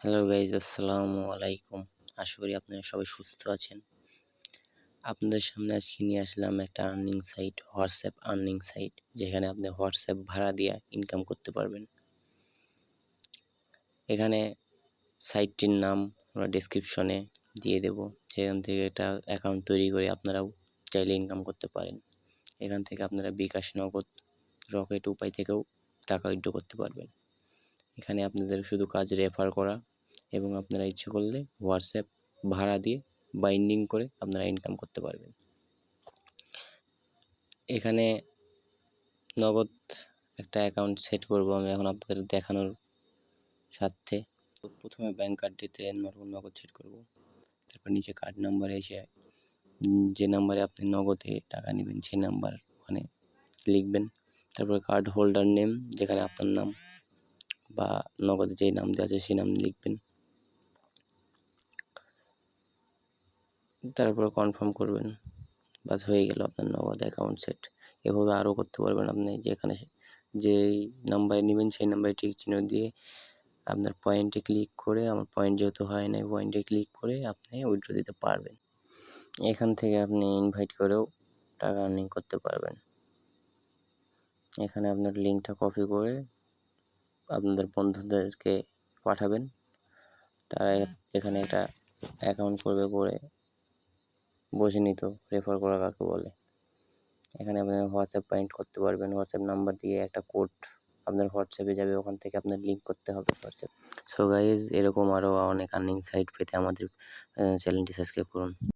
Hello guys, আসসালামু আলাইকুম। আশা করি আপনারা সবাই সুস্থ আছেন। আপনাদের সামনে আজকে নিয়ে আসলাম একটা earning site, WhatsApp earning site, যেখানে আপনি হোয়াটসঅ্যাপ ভাড়া দিয়ে ইনকাম করতে পারবেন। এখানে সাইটটির নাম আমরা ডেসক্রিপশনে দিয়ে দেব। সেখান থেকে একটা অ্যাকাউন্ট তৈরি করে আপনারাও চাইলে ইনকাম করতে পারেন। এখান থেকে আপনারা বিকাশ, নগদ, রকেট উপায় থেকেও টাকা উইথড্র করতে পারবেন। এখানে আপনাদের শুধু কাজ রেফার করা এবং আপনারা ইচ্ছে করলে হোয়াটসঅ্যাপ ভাড়া দিয়ে বাইন্ডিং করে আপনারা ইনকাম করতে পারবেন। এখানে নগদ একটা অ্যাকাউন্ট সেট করব আমি এখন আপনাদের দেখানোর স্বার্থে। তো প্রথমে ব্যাংক কার্ড দিতে নগদ সেট করব। তারপর নিচে কার্ড নাম্বারে এসে যে নাম্বারে আপনি নগদে টাকা নেবেন সেই নাম্বার ওখানে লিখবেন। তারপর কার্ড হোল্ডার নেম, যেখানে আপনার নাম বা নগদে যেই নাম দেওয়া আছে সেই নাম লিখবেন। তারপর কনফার্ম করবেন, বাস হয়ে গেল আপনার নগদ অ্যাকাউন্ট সেট। এভাবে আরও করতে পারবেন আপনি, যেখানে যেই নাম্বারে নেবেন সেই নাম্বারে টিক চিহ্ন দিয়ে আপনার পয়েন্টে ক্লিক করে, আমার পয়েন্ট যেহেতু হয় না, পয়েন্টে ক্লিক করে আপনি উইথড্র দিতে পারবেন। এখান থেকে আপনি ইনভাইট করেও টাকা আর্নিং করতে পারবেন। এখানে আপনার লিঙ্কটা কপি করে আপনাদের বন্ধুদেরকে পাঠাবেন, তারা এখানে একটা অ্যাকাউন্ট করবে, করে বসে নিত রেফার করা কাকে বলে। এখানে আপনি হোয়াটসঅ্যাপ পয়েন্ট করতে পারবেন। হোয়াটসঅ্যাপ নাম্বার দিয়ে একটা কোড আপনার হোয়াটসঅ্যাপে যাবে, ওখান থেকে আপনার লিঙ্ক করতে হবে হোয়াটসঅ্যাপ। সো গাইজ, এরকম আরও অনেক আর্নিং সাইট পেতে আমাদের চ্যানেলটি সাবস্ক্রাইব করুন।